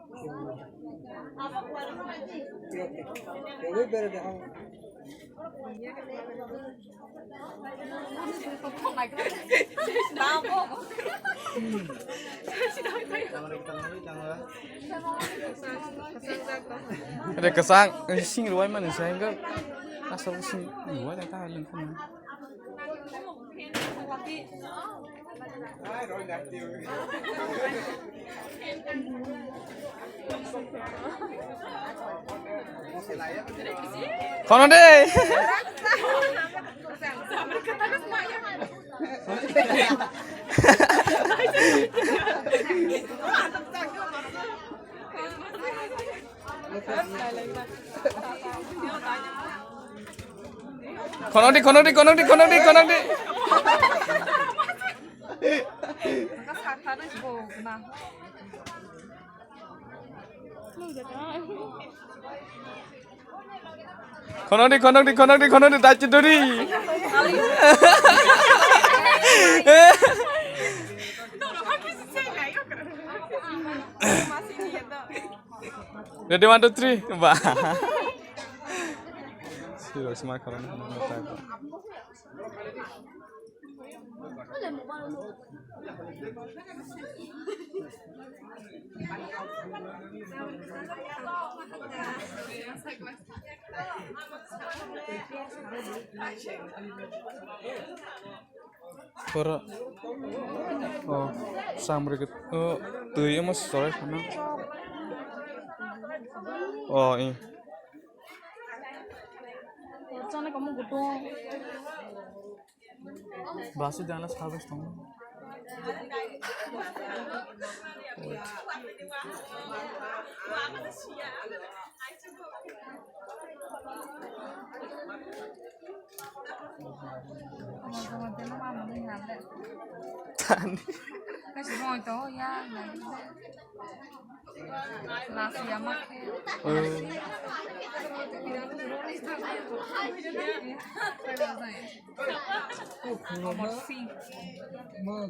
Oke. Oke, biar dia. Ada kesang, sing luai mana saya enggak asal sing luai tak tahu kan. Kono deh. Kono di. Kono di taci duri. Ready 1 2 3, bah. Serius makanan apa? Kora, oh, sambil oh, tuh ya mas soalnya sana. Oh ini. Sana kamu gitu. Basu jangan habis dong. Tani. Kasi mo ito, yan. Nasi yamak. Mau